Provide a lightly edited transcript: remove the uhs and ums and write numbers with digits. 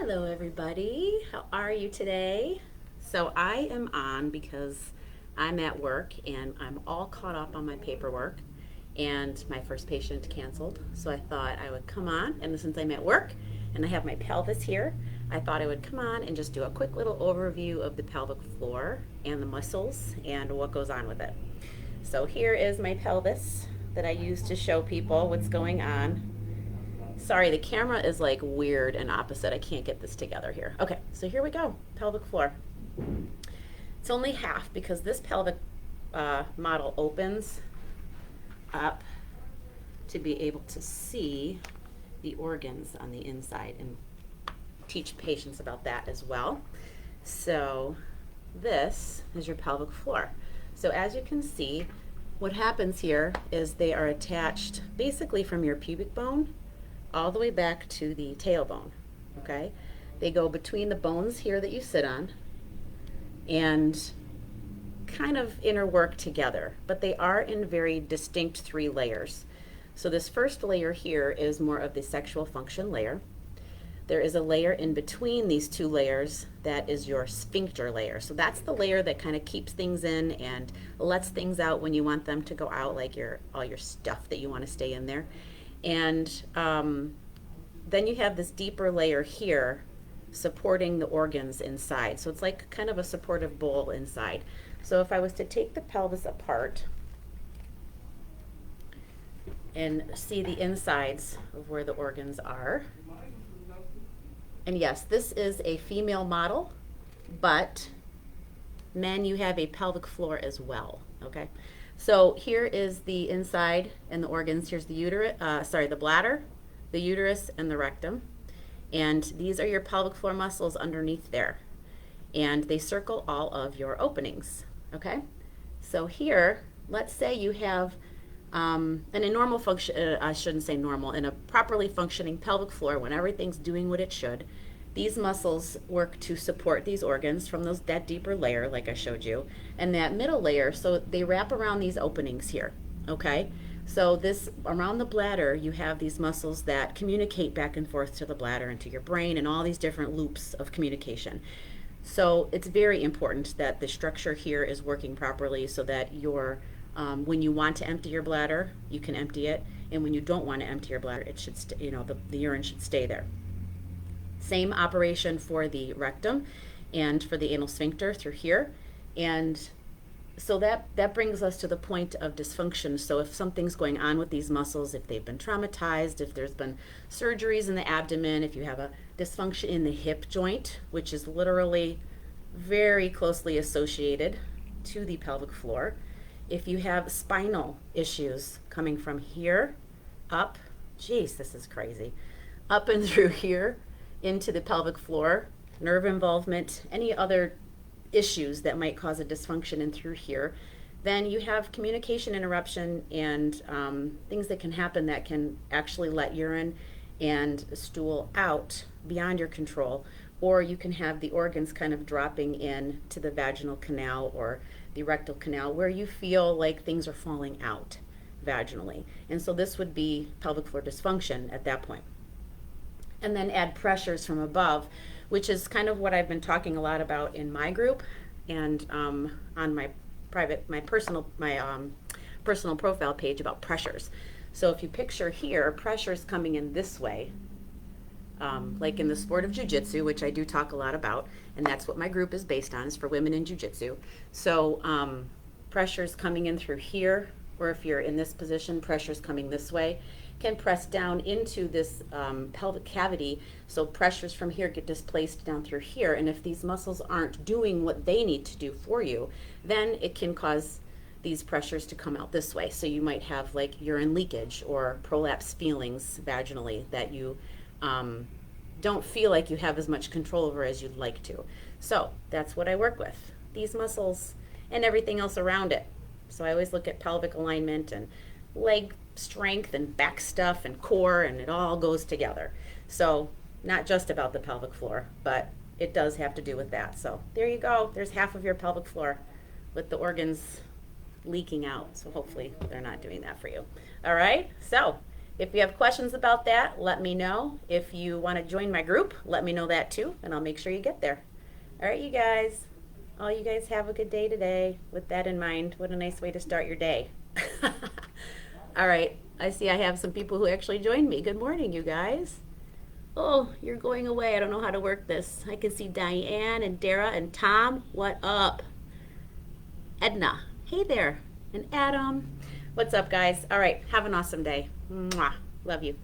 Hello everybody, how are you today? So I am on because I'm at work and I'm all caught up on my paperwork and my first patient canceled. So I thought I would come on, and since I'm at work and I have my pelvis here, I thought I would come on and just do a quick little overview of the pelvic floor and the muscles and what goes on with it. So here is my pelvis that I use to show people what's going on. Sorry, the camera is like weird and opposite. I can't get this together here. Okay, so here we go, pelvic floor. It's only half because this pelvic model opens up to be able to see the organs on the inside and teach patients about that as well. So this is your pelvic floor. So as you can see, what happens here is they are attached basically from your pubic bone all the way back to the tailbone, okay? They go between the bones here that you sit on and kind of interwork together, but they are in very distinct 3 layers. So this first layer here is more of the sexual function layer. There is a layer in between these 2 layers that is your sphincter layer. So that's the layer that kind of keeps things in and lets things out when you want them to go out, like all your stuff that you want to stay in there. And then you have this deeper layer here supporting the organs inside. So it's like kind of a supportive bowl inside. So if I was to take the pelvis apart and see the insides of where the organs are, and yes, this is a female model, but men, you have a pelvic floor as well, okay? So here is the inside and the organs. Here's the the bladder, the uterus, and the rectum. And these are your pelvic floor muscles underneath there. And they circle all of your openings, okay? So here, let's say you have in a normal function, I shouldn't say normal, in a properly functioning pelvic floor when everything's doing what it should, these muscles work to support these organs from that deeper layer, like I showed you, and that middle layer, so they wrap around these openings here, okay? So this, around the bladder, you have these muscles that communicate back and forth to the bladder and to your brain and all these different loops of communication. So it's very important that the structure here is working properly so that when you want to empty your bladder, you can empty it, and when you don't want to empty your bladder, it should the urine should stay there. Same operation for the rectum and for the anal sphincter through here. And so that brings us to the point of dysfunction. So if something's going on with these muscles, if they've been traumatized, if there's been surgeries in the abdomen, if you have a dysfunction in the hip joint, which is literally very closely associated to the pelvic floor, if you have spinal issues coming from here up, geez, this is crazy, up and through here, into the pelvic floor, nerve involvement, any other issues that might cause a dysfunction in through here, then you have communication interruption and things that can happen that can actually let urine and stool out beyond your control, or you can have the organs kind of dropping in to the vaginal canal or the rectal canal where you feel like things are falling out vaginally. And so this would be pelvic floor dysfunction at that point. And then add pressures from above, which is kind of what I've been talking a lot about in my group and on my personal profile page about pressures. So if you picture here, pressures coming in this way, like in the sport of jiu-jitsu, which I do talk a lot about, and that's what my group is based on, is for women in jiu-jitsu. So pressures coming in through here, or if you're in this position, pressures coming this way, can press down into this pelvic cavity, so pressures from here get displaced down through here, and if these muscles aren't doing what they need to do for you, then it can cause these pressures to come out this way. So you might have like urine leakage or prolapse feelings vaginally that you don't feel like you have as much control over as you'd like to. So that's what I work with, these muscles and everything else around it. So I always look at pelvic alignment and leg strength and back stuff and core, and it all goes together. So not just about the pelvic floor, but it does have to do with that. So there you go, there's half of your pelvic floor with the organs leaking out. So hopefully they're not doing that for you. All right, so If you have questions about that, let me know. If you want to join my group, let me know that too, and I'll make sure you get there. All right, you guys. All you guys have a good day today. With that in mind, what a nice way to start your day. All right, I see I have some people who actually joined me. Good morning, you guys. Oh, you're going away. I don't know how to work this. I can see Diane and Dara and Tom. What up? Edna. Hey there. And Adam. What's up, guys? All right, have an awesome day. Mwah. Love you.